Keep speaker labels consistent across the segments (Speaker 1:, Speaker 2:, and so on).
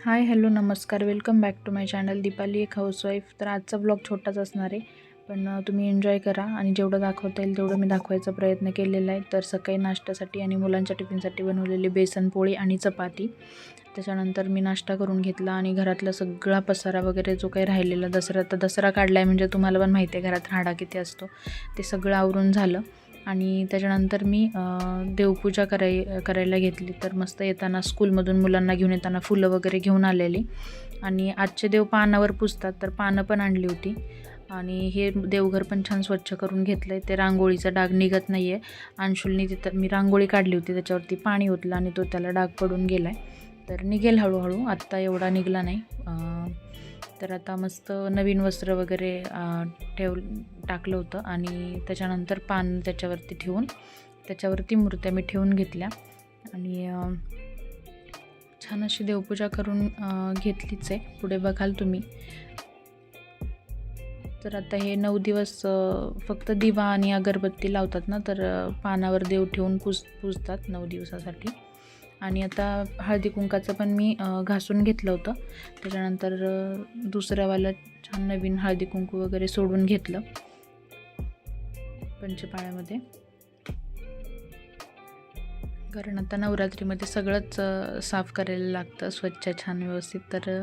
Speaker 1: हाय hello नमस्कार welcome back to my channel Deepali एक housewife. तर आजचा ब्लॉग छोटाच असणार आहे, पण तुम्ही एन्जॉय करा आणि जेवढं दाखवता येईल तेवढं मी दाखवायचा प्रयत्न केलेला आहे. तर सकाळी नाश्त्यासाठी आणि मुलांच्या टिफिनसाठी बनवलेली बेसन पोळी आणि चपाती. त्याच्यानंतर मी नाश्ता करून घेतला आणि घरातला सगळा पसारा वगैरे जो काही राहिलेला दसरा काढला आहे, म्हणजे तुम्हाला पण माहिती आहे घरात राडा किती असतो, ते सगळं आवरून झालं. आणि त्याच्यानंतर मी देवपूजा करायला घेतली. तर मस्त येताना स्कूलमधून मुलांना घेऊन येताना फुलं वगैरे घेऊन आलेली आणि आजचे देव पानावर पुजतात, तर पानं पण आणली होती. आणि हे देवघर पण छान स्वच्छ करून घेतलं आहे. ते रांगोळीचा डाग निघत नाही आहे. अंशुलनी तिथं मी रांगोळी काढली होती, त्याच्यावरती पाणी ओतलं आणि तो त्याला डाग पडून गेला आहे. तर निघेल हळूहळू, आत्ता एवढा निघला नाही. तर आता मस्त नवीन वस्त्र वगैरे टाकलं होतं आणि त्याच्यानंतर पान त्याच्यावरती ठेवून त्याच्यावरती मूर्त्या मी ठेवून घेतल्या आणि छान अशी देवपूजा करून घेतलीच आहे. पुढे बघाल तुम्ही. तर आता हे 9 दिवस फक्त दिवा आणि अगरबत्ती लावतात ना, तर पानावर देव ठेवून पूजतात 9 दिवसासाठी. आणि आता हळदी कुंकाचं पण मी घासून घेतलं होतं. त्याच्यानंतर दुसऱ्यावालं छान नवीन हळदी कुंकू वगैरे सोडून घेतलं पंचपाळ्यामध्ये, कारण आता नवरात्रीमध्ये सगळंच साफ करायला लागतं स्वच्छ छान व्यवस्थित. तर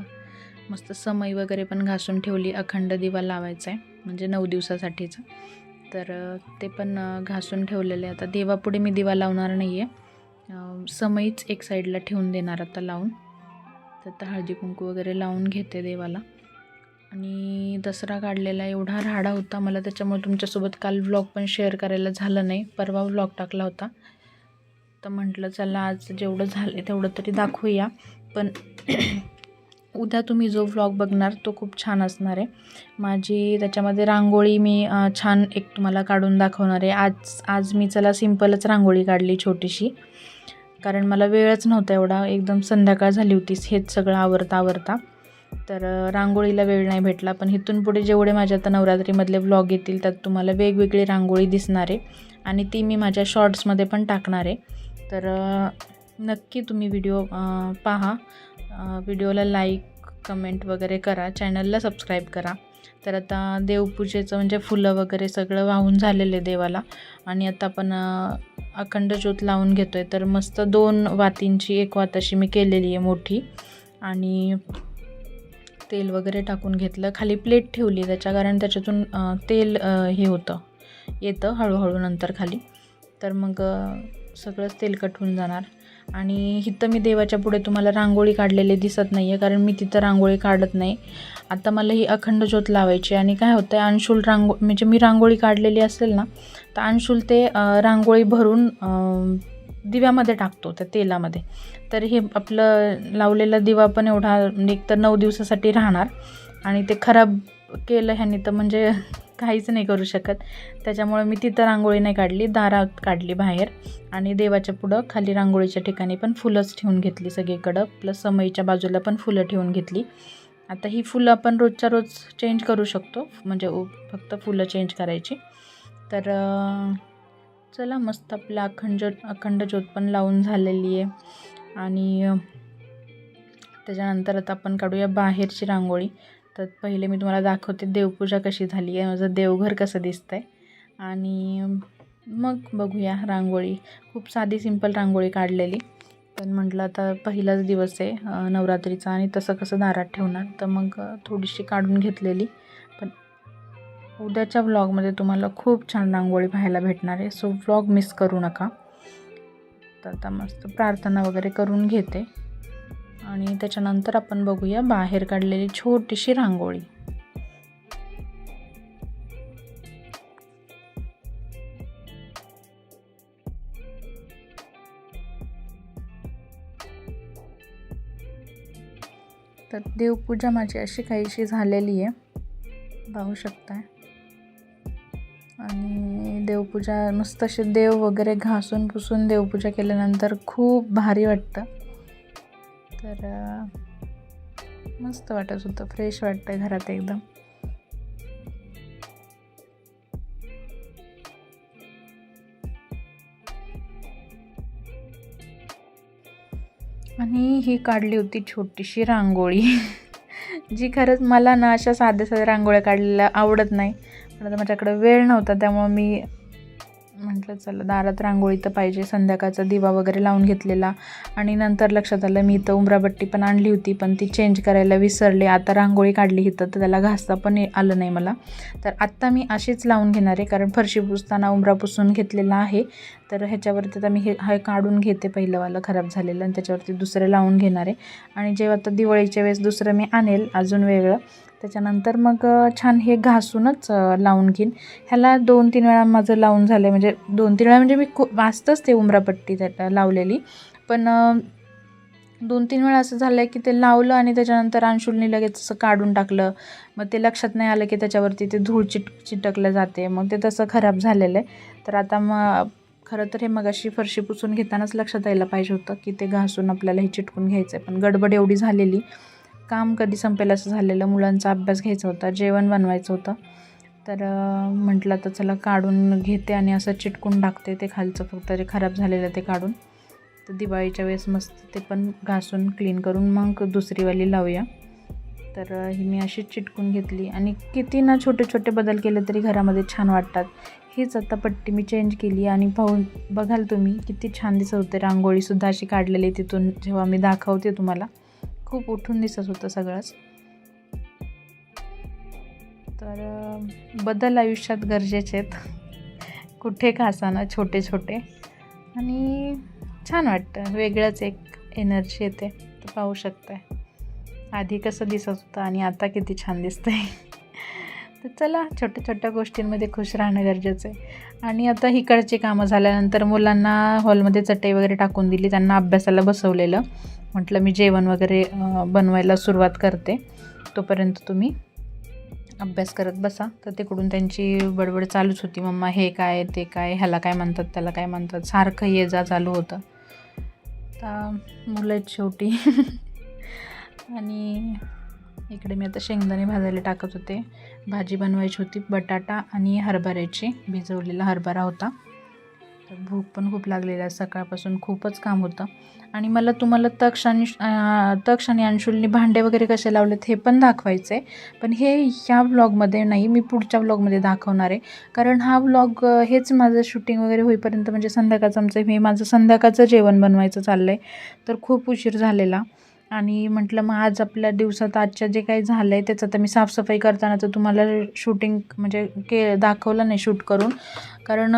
Speaker 1: मस्त समई वगैरे पण घासून ठेवली. अखंड दिवा लावायचा आहे म्हणजे 9 दिवसासाठीचं, तर ते पण घासून ठेवलेलं आहे. आता देवापुढे मी दिवा लावणार नाही आहे, समईच एक साईडला ठेवून देणार आता लावून. तर आता हळदी कुंकू वगैरे लावून घेते देवाला. आणि दसरा काढलेला एवढा राडा होता मला, त्याच्यामुळे तुमच्यासोबत काल व्लॉग पण शेअर करायला झालं नाही. परवा व्लॉग टाकला होता, तर म्हटलं चला आज जेवढं झालं तेवढं तरी दाखवूया. पण उद्या तुम्ही जो व्लॉग बघणार तो खूप छान असणार आहे. माझी त्याच्यामध्ये रांगोळी मी छान एक तुम्हाला काढून दाखवणार आहे. आज मी चला सिंपलच रांगोळी काढली छोटीशी, कारण मला वेळच नव्हता एवढा. एकदम संध्याकाळ झाली होती हेच सगळं आवरता. तर रांगोळीला वेळ नाही भेटला. पण इथून पुढे जेवढे माझ्या आता नवरात्रीमधले व्लॉग येतील त्यात तुम्हाला वेगवेगळी रांगोळी दिसणार आहे आणि ती मी माझ्या शॉर्ट्समध्ये पण टाकणार आहे. तर नक्की तुम्ही व्हिडिओ पहा. व्हिडिओला लाईक कमेंट वगैरे करा, चॅनलला सबस्क्राईब करा. तर आता देवपूजेचं म्हणजे फुलं वगैरे सगळं वाहून झालेलं आहे देवाला. आणि आता आपण अखंड ज्योत लावून घेतो आहे. तर मस्त 2 वातींची एक वात अशी मी केलेली आहे मोठी, आणि तेल वगैरे टाकून घेतलं. खाली प्लेट ठेवली त्याच्या, कारण त्याच्यातून तेल येतं हळूहळू नंतर खाली. तर मग सगळंच तेलकट होऊन जाणार. आणि इथं मी देवाच्या पुढे तुम्हाला रांगोळी काढलेली दिसत नाही आहे, कारण मी तिथं रांगोळी काढत नाही. आता मला ही अखंड ज्योत लावायची. आणि काय होतं आहे, अंशुल म्हणजे मी रांगोळी काढलेली असेल ना, तर अंशुल ते रांगोळी भरून दिव्यामध्ये टाकतो त्या तेलामध्ये. तर हे आपलं लावलेला दिवा पण एवढा एक तर 9 दिवसासाठी राहणार, आणि ते खराब केलं ह्यानी तर म्हणजे काहीच नाही करू शकत. त्याच्यामुळे मी तिथं रांगोळी नाही काढली, दारात काढली बाहेर. आणि देवाच्या पुढं खाली रांगोळीच्या ठिकाणी पण फुलंच ठेवून घेतली सगळीकडं, प्लस समईच्या बाजूला पण फुलं ठेवून घेतली. आता ही फुलं आपण रोजच्या रोज चेंज करू शकतो, म्हणजे फक्त फुलं चेंज करायची. तर चला मस्त आपलं अखंड ज्योत पण लावून झालेली आहे. आणि त्याच्यानंतर आता आपण काढूया बाहेरची रांगोळी. तर पहिले मी तुम्हाला दाखवते देवपूजा कशी झाली आहे, माझं देवघर कसं दिसतं आहे, आणि मग बघूया रांगोळी. खूप साधी सिंपल रांगोळी काढलेली. पण म्हटलं आता पहिलाच दिवस आहे नवरात्रीचा, आणि तसं कसं दारात ठेवणार, तर मग थोडीशी काढून घेतलेली. पण उद्याच्या व्लॉगमध्ये तुम्हाला खूप छान रांगोळी पाहायला भेटणार आहे, सो व्लॉग मिस करू नका. तर आता मस्त प्रार्थना वगैरे करून घेते आणि त्याच्यानंतर आपण बघूया बाहेर काढलेली छोटीशी रांगोळी. तर देवपूजा माझी अशी काहीशी झालेली आहे, पाहू शकताय. आणि देवपूजा मस्त असे देव वगैरे घासून पुसून देवपूजा केल्यानंतर खूप भारी वाटतं. तर मस्त वाटत होतं, फ्रेश वाटतं घरात एकदम. आणि ही काढली होती छोटीशी रांगोळी जी खरंच मला ना अशा साध्या साध्या रांगोळ्या काढलेल्या आवडत नाही, पण आता माझ्याकडे वेळ नव्हता त्यामुळं मी म्हटलं चला दारात रांगोळी तर पाहिजे. संध्याकाळचा दिवा वगैरे लावून घेतलेला आणि नंतर लक्षात आलं मी इथं उंबराबट्टी पण आणली होती, पण ती चेंज करायला विसरले. आता रांगोळी काढली इथं तर त्याला घासता पण आलं नाही मला. तर आत्ता मी अशीच लावून घेणार आहे, कारण फरशी पुसताना उंबरा पुसून घेतलेला आहे. तर ह्याच्यावरती आता मी हे काढून घेते पहिलंवालं खराब झालेलं आणि त्याच्यावरती दुसरं लावून घेणार आहे. आणि जेव्हा आता दिवाळीच्या वेळेस दुसरं मी आणेल अजून वेगळं, त्याच्यानंतर मग छान हे घासूनच लावून घेईन. ह्याला 2-3 वेळा माझं लावून झालं आहे, म्हणजे 2-3 वेळा म्हणजे मी खूप वाचतंच ते उंबरापट्टी त्याला लावलेली, पण 2-3 वेळा असं झालं आहे की ते लावलं आणि त्याच्यानंतर अंशुलने लगेच असं काढून टाकलं. मग ते लक्षात नाही आलं की त्याच्यावरती ते धूळ चिटकलं जाते, मग ते तसं खराब झालेलं आहे. तर आता मग खरं तर हे मगाशी फरशी पुसून घेतानाच लक्षात यायला पाहिजे होतं की ते घासून आपल्याला हे चिटकून घ्यायचं आहे, पण गडबड एवढी झालेली, काम कधी संपेल असं झालेलं. मुलांचा अभ्यास घ्यायचा होता, जेवण बनवायचं होतं, तर म्हटलं तर चला काढून घेते आणि असं चिटकून टाकते ते खालचं फक्त जे खराब झालेलं ते काढून. तर दिवाळीच्या वेळेस मस्त ते पण घासून क्लीन करून मग दुसरीवाली लावूया. तर ही मी अशीच चिटकून घेतली आणि किती ना छोटे छोटे बदल केले तरी घरामध्ये छान वाटतात. हीच आता पट्टी मी चेंज केली आणि पाहून बघाल तुम्ही किती छान दिसत होते. रांगोळीसुद्धा अशी काढलेली तिथून जेव्हा मी दाखवते तुम्हाला, खूप उठून दिसत होतं सगळंच. तर बदल आयुष्यात गरजेचे आहेत, कुठे का असाना छोटे छोटे, आणि छान वाटतं, वेगळंच एक एनर्जी येते. तर पाहू शकताय आधी कसं दिसत होतं आणि आता किती छान दिसतंय. तर चला छोट्या छोट्या गोष्टींमध्ये खुश राहणं गरजेचं आहे. आणि आता इकडची कामं झाल्यानंतर मुलांना हॉलमध्ये चटई वगैरे टाकून दिली, त्यांना अभ्यासाला बसवलेलं. म्हटलं मी जेवण वगैरे बनवायला सुरुवात करते, तोपर्यंत तुम्ही अभ्यास करत बसा. तर तिकडून त्यांची बडबड चालूच होती, मम्मा हे काय ते काय, ह्याला काय म्हणतात त्याला काय म्हणतात, सारखं ये जा चालू होतं. आता मुलं आहेत शेवटी. आणि इकडे मी आता शेंगदाणे भाजायला टाकत होते. भाजी बनवायची होती, बटाटा आणि हरभऱ्याची, भिजवलेला हरभरा होता. तर भूक पण खूप लागलेली आहे, सकाळपासून खूपच काम होतं. आणि मला तुम्हाला तक्ष आणि अंशुलनी भांडे वगैरे कसे लावलेत हे पण दाखवायचं आहे, पण हे ह्या व्लॉगमध्ये नाही, मी पुढच्या व्लॉगमध्ये दाखवणार आहे. कारण हा व्लॉग हेच माझं शूटिंग वगैरे होईपर्यंत, म्हणजे संध्याकाळचं माझं संध्याकाळचं जेवण बनवायचं चाललं आहे. तर खूप उशीर झालेला आणि म्हटलं मग आज आपल्या दिवसात आजच्या जे काही झालं आहे त्याचं तर मी साफसफाई करताना तर तुम्हाला शूटिंग म्हणजे दाखवलं नाही शूट करून, कारण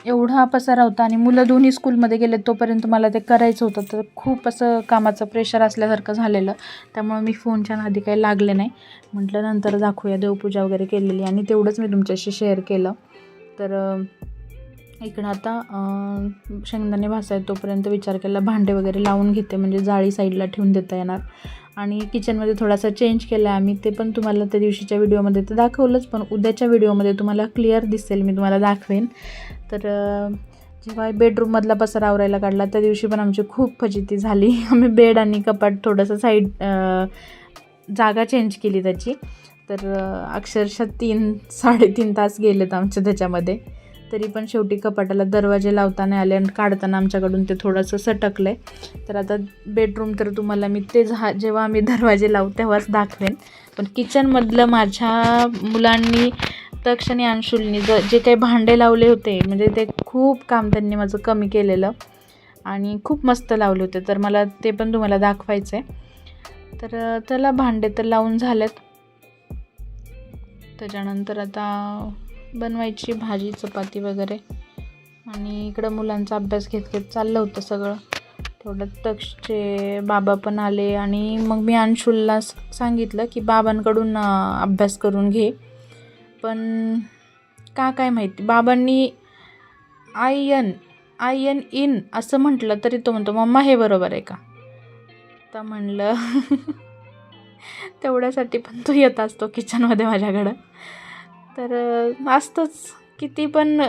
Speaker 1: एवढा पसारा होता आणि मुलं दोन्ही स्कूलमध्ये गेले तोपर्यंत मला ते करायचं होतं. तर खूप असं कामाचं प्रेशर असल्यासारखं झालेलं, त्यामुळे मी फोनच्या नादी काही लागले नाही. म्हटलं नंतर दाखवूया, देवपूजा वगैरे केलेली आणि तेवढंच मी तुमच्याशी शेअर केलं. तर इकडं आता शेंगदाणे भाजायचे तोपर्यंत विचार केला भांडे वगैरे लावून घेते, म्हणजे जाळी साईडला ठेवून देता येणार. आणि किचनमध्ये थोडासा चेंज केला आहे आम्ही, ते पण तुम्हाला त्या दिवशीच्या व्हिडिओमध्ये तर दाखवलंच, पण उद्याच्या व्हिडिओमध्ये तुम्हाला क्लिअर दिसेल, मी तुम्हाला दाखवेन. तर जेव्हा बेडरूममधला पसारा आवरायला काढला त्या दिवशी पण आमची खूप फजिती झाली. आम्ही बेड आणि कपाट थोडंसं साईड जागा चेंज केली त्याची. तर अक्षरशः 3-3.5 तास गेलेत आमचे त्याच्यामध्ये. तरी पण शेवटी कपाटाला दरवाजे लावता नाही आले आणि काढताना आमच्याकडून ते थोडंसं सटकलं आहे. तर आता बेडरूम तर तुम्हाला मी ते जेव्हा आम्ही दरवाजे लावू तेव्हाच दाखवेन. पण किचनमधलं माझ्या मुलांनी तक्ष आणि अंशुलनी जे काही भांडे लावले होते, म्हणजे ते खूप काम त्यांनी माझं कमी केलेलं आणि खूप मस्त लावले होते. तर मला ते पण तुम्हाला दाखवायचं आहे. तर त्याला भांडे तर लावून झालेत. त्याच्यानंतर आता बनवायची भाजी चपाती वगैरे, आणि इकडं मुलांचा अभ्यास घेत चाललं होतं सगळं. थोडं तक्षचे बाबा पण आले आणि मग मी अंशुलला सांगितलं की बाबांकडून अभ्यास करून घे. पण काय माहिती बाबांनी आयन इन असं म्हटलं तरी तो म्हणतो मम्मा हे बरोबर आहे का. तर म्हणलं तेवढ्यासाठी पण तो येत असतो किचनमध्ये माझ्याकडं. तर असतंच, किती पण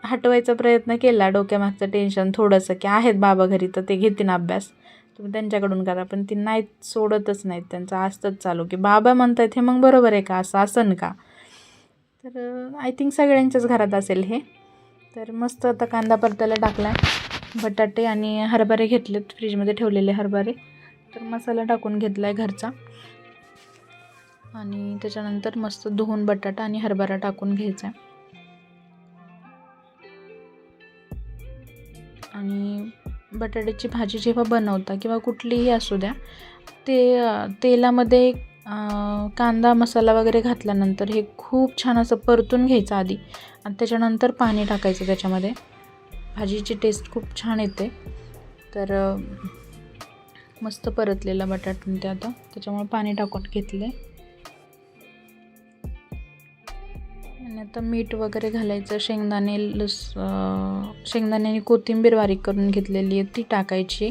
Speaker 1: हटवायचा प्रयत्न केला डोक्यामागचं टेन्शन थोडंसं की आहेत बाबा घरी तर ते घेतील अभ्यास, तुम्ही त्यांच्याकडून करा, पण ती नाहीत, सोडतच नाहीत. त्यांचं असतंच चालू की बाबा म्हणतात हे मग बरोबर आहे का, असं असन का. तर आय थिंक सगळ्यांच्याच घरात असेल हे. तर मस्त आता कांदा परतायला टाकला आहे, बटाटे आणि हरभरे घेतलेत फ्रीजमध्ये ठेवलेले हरभरे, तर मसाला टाकून घेतला आहे घरचा आणि त्याच्यानंतर मस्त धुवून बटाटा आणि हरभरा टाकून घ्यायचा आहे आणि बटाट्याची भाजी जेव्हा बनवता किंवा कुठलीही असू द्या तेलामध्ये कांदा मसाला वगैरे घातल्यानंतर हे खूप छान असं परतून घ्यायचं आधी आणि त्याच्यानंतर पाणी टाकायचं त्याच्यामध्ये. भाजीची टेस्ट खूप छान येते. तर मस्त परतलेला बटाटा ते आता त्याच्यामुळे पाणी टाकून घेतले आणि आता मीठ वगैरे घालायचं. शेंगदाणे आणि कोथिंबीर बारीक करून घेतलेली आहे ती टाकायची.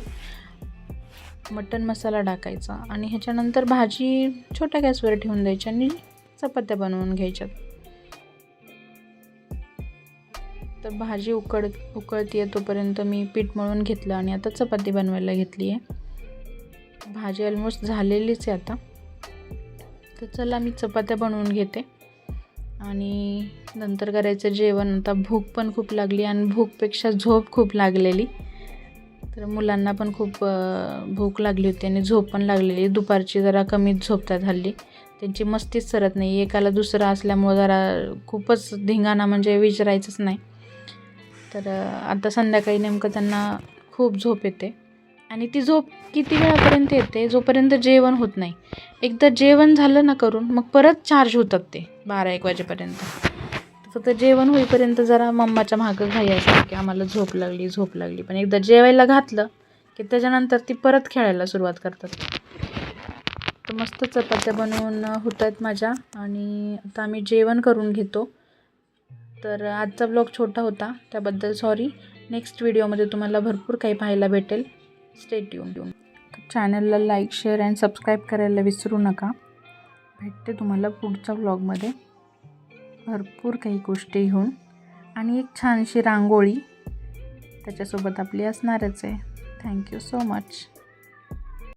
Speaker 1: मटन मसाला टाकायचा आणि ह्याच्यानंतर भाजी छोट्या गॅसवर ठेवून द्यायची आणि चपात्या बनवून घ्यायच्यात. तर भाजी उकळती तोपर्यंत मी पीठ मळून घेतलं आणि आता चपाती बनवायला घेतली आहे. भाजी ऑलमोस्ट झालेलीच आहे आता. तर चला मी चपात्या बनवून घेते आणि नंतर करायचं जेवण. आता भूक पण खूप लागली आणि भूकपेक्षा झोप खूप लागलेली. तर मुलांना पण खूप भूक लागली होती आणि झोप पण लागलेली. दुपारची जरा कमीच झोपतात हल्ली. त्यांची मस्तीच सरत नाही. एकाला दुसरं असल्यामुळं जरा खूपच धिंगाणा म्हणजे विचारायचंच नाही. तर आता संध्याकाळी नेमकं त्यांना खूप झोप येते आणि ती झोप किती वेळापर्यंत येते जोपर्यंत जेवण होत नाही. एकदा जेवण झालं ना करून मग परत चार्ज होतात ते 12-1 वाजेपर्यंत. फक्त जेवण होईपर्यंत जरा मम्माच्या मागं घाई असते की आम्हाला झोप लागली. पण एकदा जेवायला घातलं की त्याच्यानंतर ती परत खेळायला सुरुवात करतात. तर मस्त चपात्या बनवून होत आहेत माझ्या आणि आता आम्ही जेवण करून घेतो. तर आजचा ब्लॉग छोटा होता त्याबद्दल सॉरी. नेक्स्ट व्हिडिओमध्ये तुम्हाला भरपूर काही पाहायला भेटेल. Stay tune. चॅनलला लाईक शेअर अँड सबस्क्राईब करायला विसरू नका. भेटते तुम्हाला पुढच्या व्लॉगमध्ये भरपूर काही गोष्टी घेऊन आणि एक छानशी रांगोळी त्याच्यासोबत आपली असणारच आहे. Thank you so much.